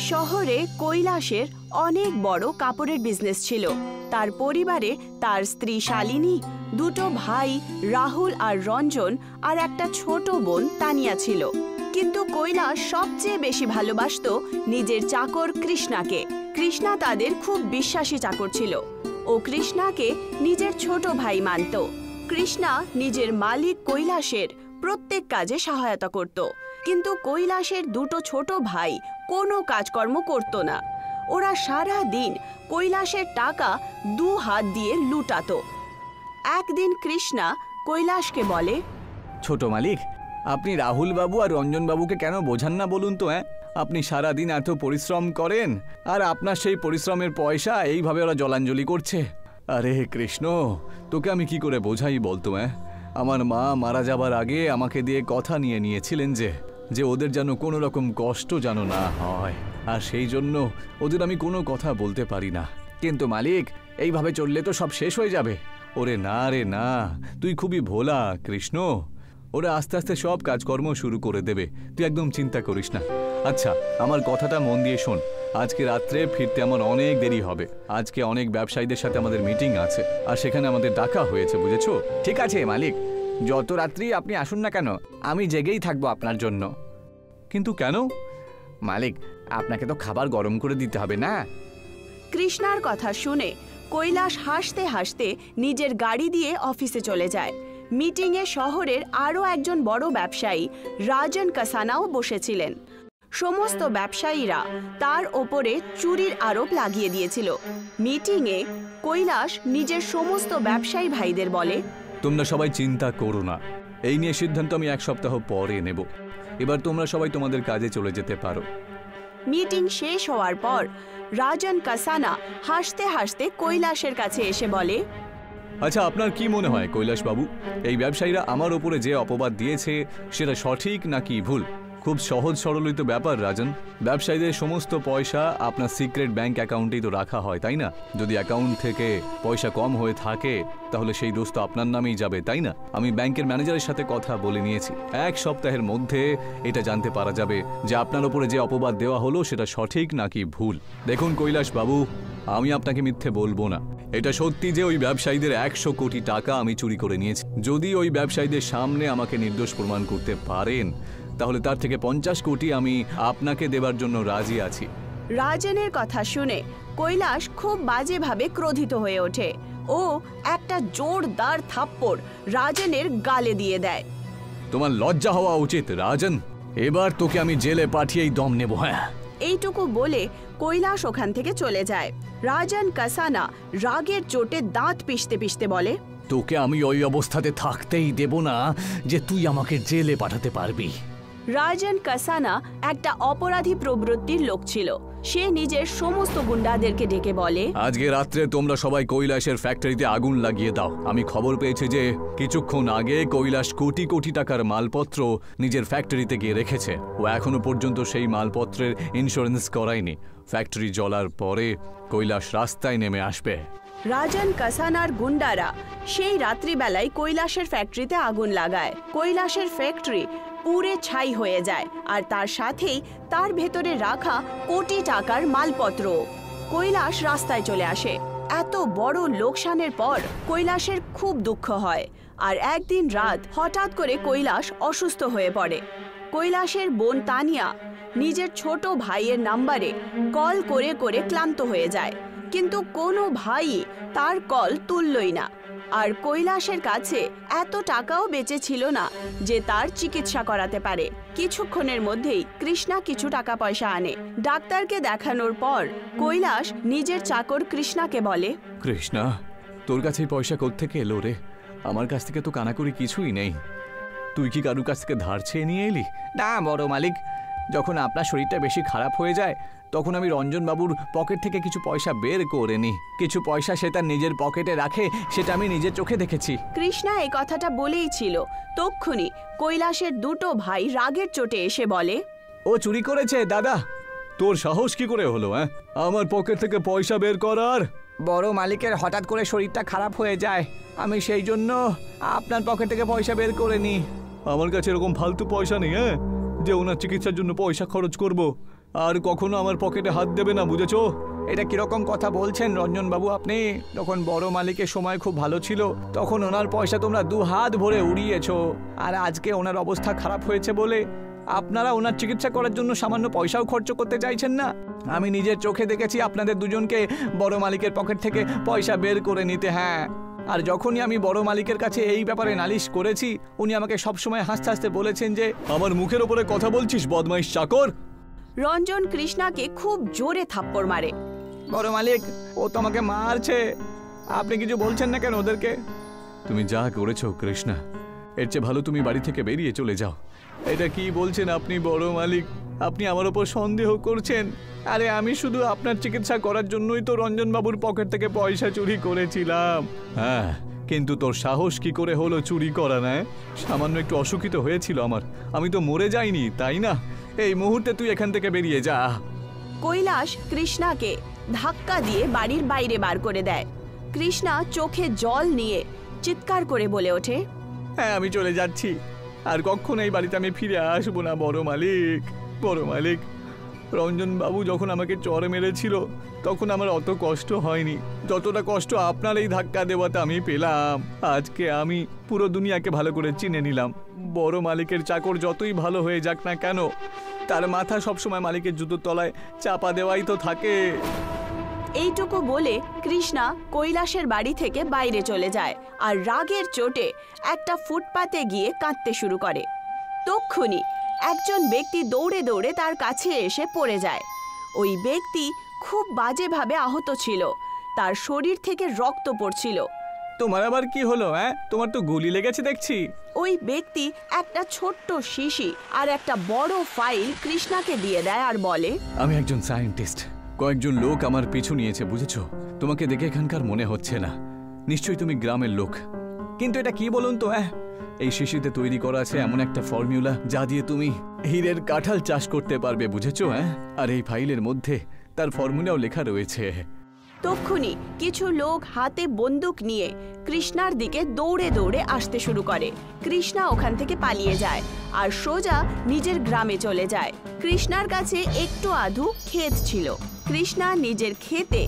শহরে কৈলাসের অনেক বড় কাপড়ের বিজনেস ছিল। তার পরিবারে তার স্ত্রী শালিনী, দুটো ভাই রাহুল আর রঞ্জন আর একটা ছোট বোন তানিয়া ছিল। কিন্তু কৈলাস সবচেয়ে বেশি ভালোবাসতো নিজের চাকর কৃষ্ণাকে। কৃষ্ণা তাদের খুব বিশ্বাসী চাকর ছিল। ও কৃষ্ণাকে নিজের ছোট ভাই মানত। কৃষ্ণা নিজের মালিক কৈলাসের প্রত্যেক কাজে সহায়তা করত, কিন্তু কৈলাসের দুটো ছোট ভাই কোনো কাজকর্ম করত না। ওরা সারা দিন কৈলাসের টাকা দু হাত দিয়ে লুটাতো। একদিন কৃষ্ণা কৈলাসকে বলে, ছোট মালিক, আপনি রাহুল বাবু আর রঞ্জন বাবুকে কেন বোঝান না বলুন তো? আপনি সারা দিন এত পরিশ্রম করেন আর আপনার সেই পরিশ্রমের পয়সা এইভাবে ওরা জলাঞ্জলি করছে। আরে কৃষ্ণ, তোকে আমি কি করে বোঝাই বলতো? আমার মা মারা যাবার আগে আমাকে দিয়ে কথা নিয়েছিলেন যে ওদের যেন কোনো রকম কষ্ট যেন না হয়, আর সেই জন্য ওদের আমি কোনো কথা বলতে পারি না। কিন্তু মালিক, এইভাবে চললে তো সব শেষ হয়ে যাবে। ওরে না রে না, তুই খুবই ভোলা কৃষ্ণ। ওরা আস্তে আস্তে সব কাজকর্ম শুরু করে দেবে, তুই একদম চিন্তা করিস না। আচ্ছা, আমার কথাটা মন দিয়ে শোন। আজকে রাত্রে ফিরতে আমার অনেক দেরি হবে। আজকে অনেক ব্যবসায়ীদের সাথে আমাদের মিটিং আছে, আর সেখানে আমাদের ডাকা হয়েছে, বুঝেছো? ঠিক আছে মালিক, যত রাত্রি আপনি আসুন না কেন, আমি জেগেই থাকবো আপনার জন্য। কিন্তু কেন? মালিক, আপনাকে তো খাবার গরম করে দিতে হবে না? কৃষ্ণার কথা শুনে কৈলাস হাসতে হাসতে নিজের গাড়ি দিয়ে অফিসে চলে যায়। মিটিংয়ে শহরের আরও একজন বড় ব্যবসায়ী রাজন কাসানাও বসেছিলেন। সমস্ত ব্যবসায়ীরা তার ওপরে চুরির আরোপ লাগিয়ে দিয়েছিল। মিটিংয়ে কৈলাস নিজের সমস্ত ব্যবসায়ী ভাইদের বলে, তোমরা সবাই চিন্তা করো না, এই নিয়ে সিদ্ধান্ত আমি এক সপ্তাহ পরে নেব। এবার তোমরা সবাই তোমাদের কাজে চলে যেতে পারো। মিটিং শেষ হওয়ার পর রাজন কাসানা হাসতে হাসতে কৈলাসের কাছে এসে বলে, আচ্ছা, আপনার কি মনে হয় কৈলাস বাবু, এই ব্যবসায়ীরা আমার ওপরে যে অপবাদ দিয়েছে সেটা সঠিক নাকি ভুল? খুব সহজ সরলিত ব্যাপার রাজন। ব্যবসায়ীদের সমস্ত পয়সা আপনার সিক্রেট ব্যাংক অ্যাকাউন্টেই তো রাখা হয়, তাই না? যদি অ্যাকাউন্ট থেকে পয়সা কম হয়ে থাকে তাহলে সেই দোষ তো আপনার নামেই যাবে, তাই না? আমি ব্যাংকের ম্যানেজারের সাথে কথা বলে নিয়েছি। এক সপ্তাহের মধ্যে এটা জানতে পারা যাবে যে আপনার ওপরে যে অপবাদ দেওয়া হলো সেটা সঠিক নাকি ভুল। দেখুন কৈলাস বাবু, আমি আপনাকে মিথ্যে বলবো না। এটা সত্যি যে ওই ব্যবসায়ীদের 100 কোটি টাকা আমি চুরি করে নিয়েছি। যদি ওই ব্যবসায়ীদের সামনে আমাকে নির্দোষ প্রমাণ করতে পারেন তাহলে তার থেকে 50 কোটি আমি আপনাকে দেবার জন্য রাজি আছি। রাজনের কথা শুনে কৈলাস খুব বাজেভাবে ক্রোধিত হয়ে ওঠে। ও একটা জোরদার থাপ্পড় রাজনের গালে দিয়ে দেয়। তোমার লজ্জা হওয়া উচিত রাজন, এবার তোকে আমি জেলে পাঠিয়েই দম নেব। হ্যাঁ, এইটুকু বলে কৈলাস ওখান থেকে চলে যায়। রাজন কাসানা রাগের চোটে দাঁত পিষতে পিষতে বলে, তোকে আমি ওই অবস্থাতে থাকতেই দেব না যে তুই আমাকে জেলে পাঠাতে পারবি। রাজন কাসানা একটা অপরাধী প্রবৃত্তির লোক ছিল। সে নিজের সমস্ত গুন্ডাদেরকে ডেকে বলে, আজকে রাত্রে তোমরা সবাই কৈলাসের ফ্যাক্টরিতে আগুন লাগিয়ে দাও। আমি খবর পেয়েছি যে কিছুক্ষণ আগে কৈলাস কোটি কোটি টাকার মালপত্র নিজের ফ্যাক্টরিতে গিয়ে রেখেছে। ও এখনো পর্যন্ত সেই মালপত্রের ইন্স্যুরেন্স করায়নি। ফ্যাক্টরি জ্বলার পরে কৈলাস রাস্তায় নেমে আসবে। রাজন কাসানার গুন্ডারা সেই রাত্রিবেলায় কৈলাসের ফ্যাক্টরিতে আগুন লাগায়। কৈলাসের ফ্যাক্টরি পুড়ে ছাই হয়ে যায়, আর তার সাথেই তার ভেতরে রাখা কোটি টাকার মালপত্র। কৈলাস রাস্তায় চলে আসে। এত বড় লোকসানের পর কৈলাসের খুব দুঃখ হয়, আর একদিন রাত হঠাৎ করে কৈলাস অসুস্থ হয়ে পড়ে। কৈলাসের বোন তানিয়া নিজের ছোট ভাইয়ের নাম্বারে কল করে করে ক্লান্ত হয়ে যায়, কিন্তু কোনো ভাই তার কল তুললই না। আর কৈলাসের কাছে এত টাকাও বেঁচে ছিল না যে তার চিকিৎসা করাতে পারে। কিছুক্ষণের মধ্যেই কৃষ্ণা কিছু টাকা পয়সা আনে। ডাক্তারকে দেখানোর পর কৈলাস নিজের চাকর কৃষ্ণাকে বলে, কৃষ্ণা, তোর কাছে পয়সা কোত্থেকে এলো রে? আমার কাছ থেকে তো কানাকড়ি কিছুই নেই। তুই কি কারুর কাছ থেকে ধার চেয়ে নিয়ে এলি? না বড় মালিক, যখন আপনার শরীরটা বেশি খারাপ হয়ে যায় তখন আমি রঞ্জন বাবুর পকেট থেকে কিছু পয়সা বের করে নিই। কিছু পয়সা সে তার নিজের পকেটে রাখে, সেটা আমি নিজের চোখে দেখেছি। কৃষ্ণা এই কথাটা বলেই ছিল, তক্ষুনি কৈলাসের দুটো ভাই রাগের চোটে এসে বলে, ও চুরি করেছে। দাদা, তোর সাহস কি করে হলো আমার পকেট থেকে পয়সা বের করার? বড় মালিকের হঠাৎ করে শরীরটা খারাপ হয়ে যায়, আমি সেই জন্য আপনার পকেট থেকে পয়সা বের করে নিই। আমার কাছে এরকম ফালতু পয়সা নেই যে ওনার চিকিৎসার জন্য পয়সা খরচ করব। আর কখনো আমার পকেটে হাত দেবে না, বুঝেছো? এটা কিরকম কথা বলছেন রঞ্জন বাবু আপনি? যখন বড় মালিকের সময় খুব ভালো ছিল তখন ওনার পয়সা তোমরা 2 হাত ভরে উড়িয়েছো, আর আজকে ওনার অবস্থা খারাপ হয়েছে বলে আপনারা ওনার চিকিৎসা করার জন্য সামান্য পয়সাও খরচ করতে চাইছেন না। আমি নিজের চোখে দেখেছি আপনাদের দুজনকে বড় মালিকের পকেট থেকে পয়সা বের করে নিতে। হ্যাঁ, আর যখনই আমি বড় মালিকের কাছে এই ব্যাপারে নালিশ করেছি উনি আমাকে সবসময় হাসতে হাসতে বলেছেন যে আমার মুখের ওপরে কথা বলছিস বদমাইশ চাকর। রঞ্জন কৃষ্ণাকে খুব জোরে থাপ্পড় মারে। বড় মালিক, ও তো আমাকে মারছে, আপনি কিছু বলছেন না কেন ওদেরকে? তুমি যা করেছো কৃষ্ণা, এর চেয়ে ভালো তুমি বাড়ি থেকে বেরিয়ে চলে যাও। এটা কি বলছেন আপনি বড় মালিক? আপনি আমার ওপর সন্দেহ করছেন? আরে আমি শুধু আপনার চিকিৎসা করার জন্যই তো রঞ্জন বাবুর পকেট থেকে পয়সা চুরি করেছিলাম। হ্যাঁ, কিন্তু তোর সাহস কি করে হলো চুরি করা? না, সামান্য একটু অসুখিত হয়েছিল আমার, আমি তো মরে যাইনি, তাই না? এই মুহূর্তে তুই এখান থেকে বেরিয়ে যা। কৈলাস কৃষ্ণাকে ধাক্কা দিয়ে বাড়ির বাইরে বার করে দেয়। কৃষ্ণা চোখে জল নিয়ে চিৎকার করে বলে ওঠে, হ্যাঁ, আমি চলে যাচ্ছি, আর কখনো এই বাড়িতে আমি ফিরে আসবো না বড় মালিক। বড় মালিক, রঞ্জন বাবু যখন আমাকে চর মেরেছিল তখন আমার অত কষ্ট হয়নি যতটা কষ্ট আপনার এই ধাক্কা দেওয়াতে আমি পেলাম। আজকে আমি পুরো দুনিয়াকে ভালো করে চিনে নিলাম। বড় মালিকের চাকর যতই ভালো হয়ে যাক না কেন, তার মাথা সবসময় মালিকের জুতোর তলায় চাপা দেওয়াই তো থাকে। এইটুকু বলে কৃষ্ণা কৈলাসের বাড়ি থেকে বাইরে চলে যায় আর রাগের চোটে একটা ফুটপাতে গিয়ে কাঁদতে শুরু করে। তক্ষুনি একজন ব্যক্তি দৌড়ে দৌড়ে তার কাছে এসে পড়ে যায়। ওই ব্যক্তি খুব বাজেভাবে আহত ছিল, তার শরীর থেকে রক্ত পড়ছিল। তোমার আবার কি হলো? হ্যাঁ, তোমার তো গুলি লেগেছে দেখছি। ওই ব্যক্তি একটা ছোট্ট শিশি আর একটা বড় ফাইল কৃষ্ণাকে দিয়ে দেয় আর বলে, আমি একজন সায়েন্টিস্ট, কয়েকজন লোক আমার পিছু নিয়েছে, বুঝেছো? তোমাকে দেখে এখানকার মনে হচ্ছে না, নিশ্চয়ই তুমি গ্রামের লোক। কিন্তু এটা কি বলুন তো? এই শিশিতে তৈরি করা আছে এমন একটা ফর্মুলা যা দিয়ে তুমি হীরের কাঁঠাল চাষ করতে পারবে, বুঝেছো? আর এই ফাইলের মধ্যে তার ফর্মুলাও লেখা রয়েছে। তক্ষুনি কিছু লোক হাতে বন্দুক নিয়ে কৃষ্ণার দিকে দৌড়ে দৌড়ে আসতে শুরু করে। কৃষ্ণা ওখান থেকে পালিয়ে যায় আর সোজা নিজের গ্রামে চলে যায়। কৃষ্ণার কাছে একটু আধু ক্ষেত ছিল। কৃষ্ণা নিজের ক্ষেতে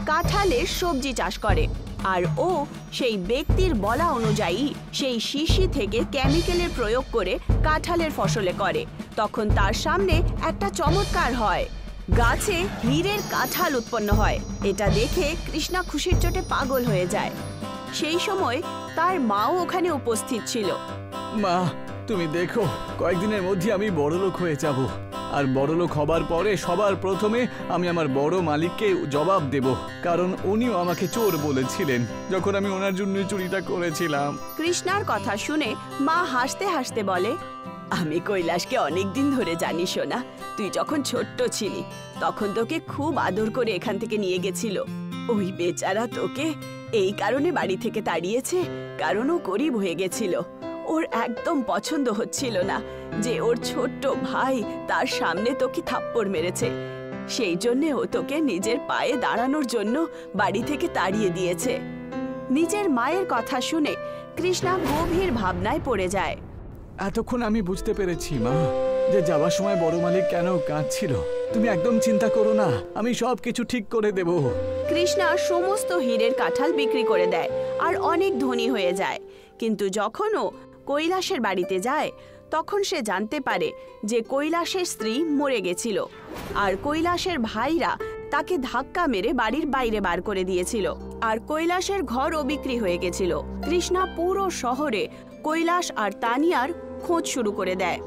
কাঁঠালের সবজি চাষ করে আর ও সেই ব্যক্তির বলা অনুযায়ী সেই শিশি থেকে কেমিক্যালের প্রয়োগ করে কাঁঠালের ফসলে করে। তখন তার সামনে একটা চমৎকার হয়, গাছে হীরের কাঁঠাল উৎপন্ন হয়। এটা দেখে কৃষ্ণা খুশির চোটে পাগল হয়ে যায়। সেই সময় তার মাও ওখানে উপস্থিত ছিল। মা, তুমি দেখো, কয়েকদিনের মধ্যে আমি বড়লোক হয়ে যাব, আর বড়লোক হবার পরে সবার প্রথমে আমি আমার বড় মালিককে জবাব দেব, কারণ উনিও আমাকে চোর বলেছিলেন যখন আমি ওনার জন্য চুরিটা করেছিলাম। কৃষ্ণার কথা শুনে মা হাসতে হাসতে বলে, আমি কৈলাসকে অনেকদিন ধরে জানি সোনা। তুই যখন ছোট্ট ছিলি তখন তোকে খুব আদর করে এখান থেকে নিয়ে গেছিল। ওই বেচারা তোকে এই কারণে বাড়ি থেকে তাড়িয়েছে কারণ ও গরিব হয়ে গেছিল। ওর একদম পছন্দ হচ্ছিল না যে ওর ছোট্ট ভাই তার সামনে তোকে থাপ্পড় মেরেছে। সেই জন্যে ও তোকে নিজের পায়ে দাঁড়ানোর জন্য বাড়ি থেকে তাড়িয়ে দিয়েছে। নিজের মায়ের কথা শুনে কৃষ্ণা গভীর ভাবনায় পড়ে যায়। এতক্ষণ আমি বুঝতে পেরেছি মা, যে যাবার সময় বড় মালিক কেন কাঁদছিল। তুমি একদম চিন্তা করো না, আমি সব কিছু ঠিক করে দেব। কৃষ্ণা সমস্ত হীরের কাঁঠাল বিক্রি করে দেয় আর অনেক ধনী হয়ে যায়। কিন্তু যখন ও কৈলাসের বাড়িতে যায় তখন সে জানতে পারে যে কৈলাসের স্ত্রী মরে গেছিল আর কৈলাসের ভাইরা তাকে ধাক্কা মেরে বাড়ির বাইরে বার করে দিয়েছিল আর কৈলাসের ঘরও বিক্রি হয়ে গেছিল। কৃষ্ণা পুরো শহরে কৈলাস আর তানিয়ার খোঁজ শুরু করে দেয়।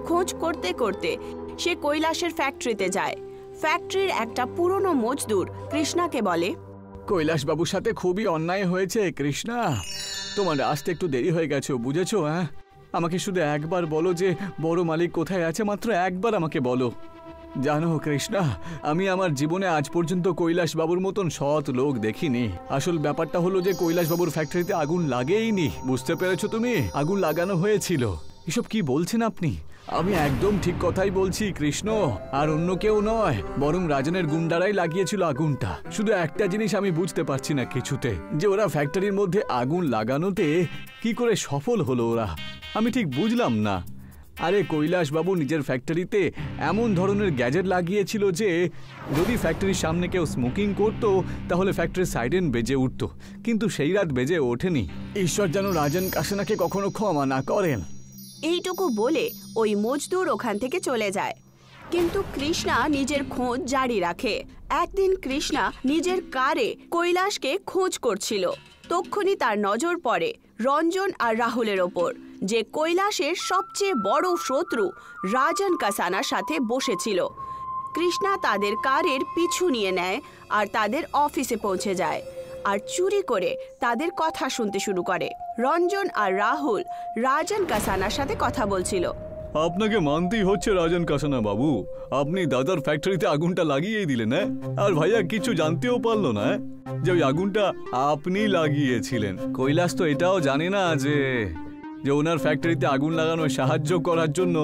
খোঁজ করতে করতে সে কৈলাসের ফ্যাক্টরিতে যায়। ফ্যাক্টরির একটা পুরনো মজদুর কৃষ্ণাকে বলে, কৈলাস বাবুর সাথে খুবই অন্যায় হয়েছে কৃষ্ণা, তোমার আসতে একটু দেরি হয়ে গেছে, বুঝেছো? আমাকে শুধু একবার বলো যে বড় মালিক কোথায় আছে, মাত্র একবার আমাকে বলো। জানো কৃষ্ণা, আমি আমার জীবনে আজ পর্যন্ত কৈলাস বাবুর মতন সৎ লোক দেখিনি। আসল ব্যাপারটা হলো যে কৈলাস বাবুর ফ্যাক্টরিতে আগুন লাগেইনি, বুঝতে পেরেছো তুমি? আগুন লাগানো হয়েছিল। এসব কি বলছেন আপনি? আমি একদম ঠিক কথাই বলছি কৃষ্ণ, আর অন্য কেউ নয়, বরং রাজনের গুন্ডারাই লাগিয়েছিল আগুনটা। শুধু একটা জিনিস আমি বুঝতে পারছি না কিছুতে, যে ওরা ফ্যাক্টরির মধ্যে আগুন লাগানোতে কি করে সফল হলো ওরা, আমি ঠিক বুঝলাম না। আরে কৈলাসবাবু নিজের ফ্যাক্টরিতে এমন ধরনের গ্যাজেট লাগিয়েছিল যে যদি ফ্যাক্টরির সামনে কেউ স্মোকিং করতো তাহলে ফ্যাক্টরির সাইরেন বেজে উঠত, কিন্তু সেই রাত বেজে ওঠেনি। ঈশ্বর যেন রাজন কাসানাকে কখনো ক্ষমা না করেন। এইটুকু বলে ওই মজদুর ওখান থেকে চলে যায়। কিন্তু কৃষ্ণা নিজের খোঁজ জারি রাখে। একদিন কৃষ্ণা নিজের কারে কৈলাসকে খোঁজ করছিল। তক্ষুনি তার নজর পড়ে রঞ্জন আর রাহুলের ওপর, যে কৈলাসের সবচেয়ে বড় শত্রু রাজন কাসানার সাথে বসেছিল। কৃষ্ণা তাদের কারের পিছু নিয়ে নেয় আর তাদের অফিসে পৌঁছে যায় আর চুরি করে তাদের কথা শুনতে শুরু করে। রঞ্জন আর রাহুল রাজন কাসানার সাথে কথা বলছিল। আপনাকে মানতেই হচ্ছে রাজন কাসানা বাবু, আপনি দাদার ফ্যাক্টরিতে আগুনটা লাগিয়েই দিলেন, হ্যাঁ? আর ভাইয়া কিছু জানতেও পারলো না যে ওই আগুনটা আপনি লাগিয়েছিলেন। কৈলাস তো এটাও জানে না যে ওনার ফ্যাক্টরিতে আগুন লাগানোর সাহায্য করার জন্য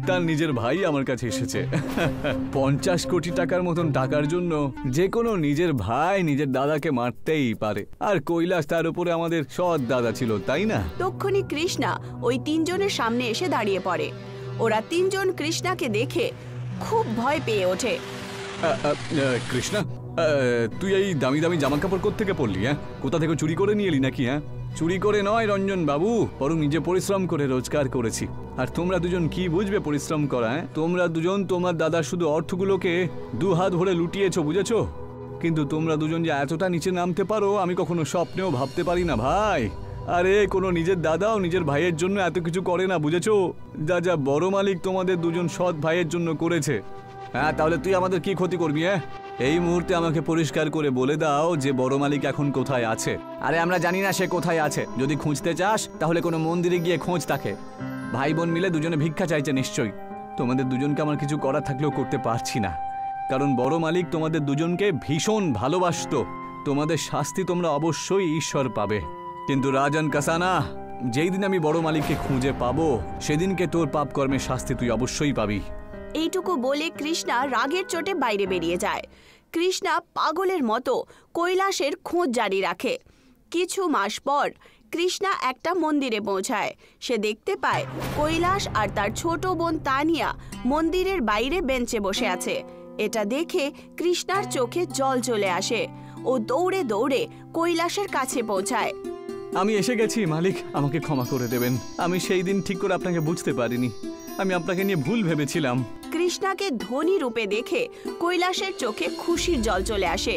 তার নিজের ভাই আমার কাছে এসেছে। 50 কোটি টাকার মতন টাকার জন্য যে কোনো নিজের ভাই নিজের দাদাকে মারতেই পারে, আর কৈলাস তার উপরে আমাদের সৎ দাদা ছিল, তাই না? তক্ষুনি কৃষ্ণা ওই তিনজনের সামনে এসে দাঁড়িয়ে পড়ে। ওরা তিনজন কৃষ্ণাকে দেখে খুব ভয় পেয়ে ওঠে। কৃষ্ণা, তুই এই দামি দামি জামা কাপড় কোত্থেকে পরলি? হ্যাঁ, কোথা থেকে চুরি করে নিয়ে এলি নাকি? হ্যাঁ, চুরি করে নয় রঞ্জন বাবু, বরং নিজে পরিশ্রম করে রোজগার করেছি। আর তোমরা দুজন কি বুঝবে পরিশ্রম করা? তোমরা দুজন তোমার দাদার শুধু অর্থগুলোকে 2 হাত ভরে লুটিয়েছো, বুঝেছো? কিন্তু তোমরা দুজন যে এতটা নিচে নামতে পারো আমি কখনো স্বপ্নেও ভাবতে পারি না ভাই। আরে কোনো নিজের দাদাও নিজের ভাইয়ের জন্য এত কিছু করে না, বুঝেছো? যা যা বড় মালিক তোমাদের দুজন সৎ ভাইয়ের জন্য করেছে। হ্যাঁ, তাহলে তুই আমাদের কি ক্ষতি করবি? হ্যাঁ, এই মুহূর্তে আমাকে পরিষ্কার করে বলে দাও যে বড় মালিক এখন কোথায় আছে। আরে আমরা জানি না সে কোথায় আছে। যদি খুঁজতে চাস তাহলে কোনো মন্দিরে গিয়ে খোঁজ তাকে। ভাই বোন মিলে দুজনে ভিক্ষা চাইছে নিশ্চয়ই। তোমাদের দুজনকে আমার কিছু করার থাকলেও করতে পারছি না, কারণ বড় মালিক তোমাদের দুজনকে ভীষণ ভালোবাসতো। তোমাদের শাস্তি তোমরা অবশ্যই ঈশ্বর পাবে। কিন্তু রাজন কাসানা, যেই দিন আমি বড় মালিককে খুঁজে পাবো সেদিনকে তোর পাপ কর্মের শাস্তি তুই অবশ্যই পাবি। এইটুকু বলে কৃষ্ণা রাগের চোটে বাইরে বেরিয়ে যায়। কৃষ্ণা পাগলের মতো কৈলাসের খোঁজ জারি রাখে। কিছু মাস পর কৃষ্ণা একটা মন্দিরে পৌঁছায়। সে দেখতে পায় কৈলাস আর তার ছোট বোন তানিয়া মন্দিরের বাইরে বেঞ্চে বসে আছে। এটা দেখে কৃষ্ণার চোখে জল চলে আসে। ও দৌড়ে দৌড়ে কৈলাসের কাছে পৌঁছায়। আমি এসে গেছি মালিক, আমাকে ক্ষমা করে দেবেন। আমি সেই দিন ঠিক করে আপনাকে বুঝতে পারিনি। আমি আপনাকে নিয়ে ভুল ভেবেছিলাম। কৃষ্ণাকে ধনী রূপে দেখে কৈলাসের চোখে খুশির জল চলে আসে,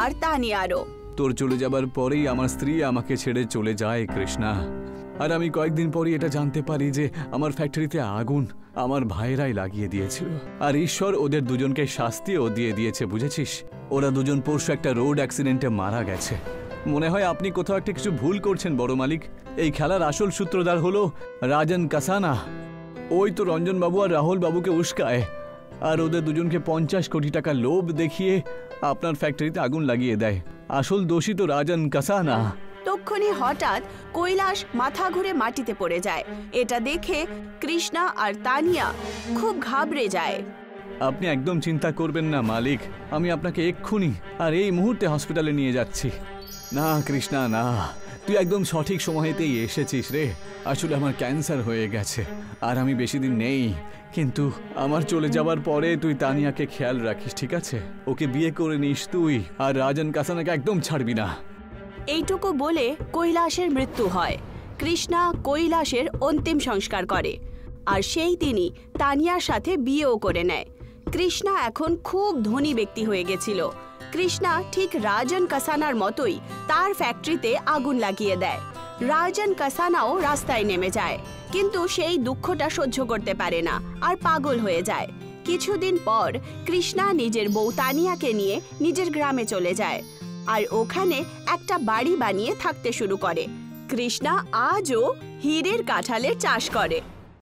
আর তানিয়ারও। তোর চলে যাবার পরেই আমার স্ত্রী আমাকে ছেড়ে চলে যায় কৃষ্ণা। আর আমি কয়েকদিন পরই এটা জানতে পারি যে আমার ফ্যাক্টরিতে আগুন আমার ভাইরাই লাগিয়ে দিয়েছিল। আর ঈশ্বর ওদের দুজনকে শাস্তিও দিয়ে দিয়েছে, বুঝেছিস? ওরা দুজন পরশু একটা রোড অ্যাক্সিডেন্টে মারা গেছে। মনে হয় আপনি কোথাও একটা কিছু ভুল করছেন বড় মালিক। এই খেলার আসল সূত্রধার হলো রাজন কাসানা। ওই তো রঞ্জন বাবু আর রাহুল বাবুকে উস্কায় আর ওদের দুজনকে 50 কোটি টাকা লোভ দেখিয়ে আপনার ফ্যাক্টরিতে আগুন লাগিয়ে দেয়। আসল দোষী তো রাজন কাসানা। তক্ষুনি হঠাৎ কৈলাস মাথা ঘুরে মাটিতে পড়ে যায়। এটা দেখে কৃষ্ণা আর তানিয়া খুব ঘাবড়ে যায়। আপনি একদম চিন্তা করবেন না মালিক, আমি আপনাকে এক্ষুনি আর এই মুহূর্তে হসপিটালে নিয়ে যাচ্ছি। না কৃষ্ণা না, তুই একদম সঠিক সময়তেই এসেছিস রে। আসলে আমার ক্যান্সার হয়ে গেছে আর আমি বেশি দিন নেই, কিন্তু আমার চলে যাবার পরে তুই তানিয়াকে খেয়াল রাখিস, ঠিক আছে? ওকে বিয়ে করে নিস তুই, আর রাজন কাসানাকে একদম ছাড়বি না। এইটুকু বলে কৈলাসের মৃত্যু হয়। কৃষ্ণা কৈলাসের অন্তিম সংস্কার করে আর সেই দিনই তানিয়ার সাথে বিয়েও করে নেয়। কৃষ্ণা এখন খুব ধনী ব্যক্তি হয়ে গেছিল। কৃষ্ণা ঠিক রাজন কাসানার মতোই তার ফ্যাক্টরিতে আগুন লাগিয়ে দেয়। রাজন কাসানাও রাস্তায় নেমে যায়, কিন্তু সেই দুঃখটা সহ্য করতে পারে না আর পাগল হয়ে যায়। কিছুদিন পর কৃষ্ণা নিজের বউ তানিয়াকে নিয়ে নিজের গ্রামে চলে যায় আর ওখানে একটা বাড়ি বানিয়ে থাকতে শুরু করে। কৃষ্ণা আজও হীরের কাঁঠালের চাষ করে।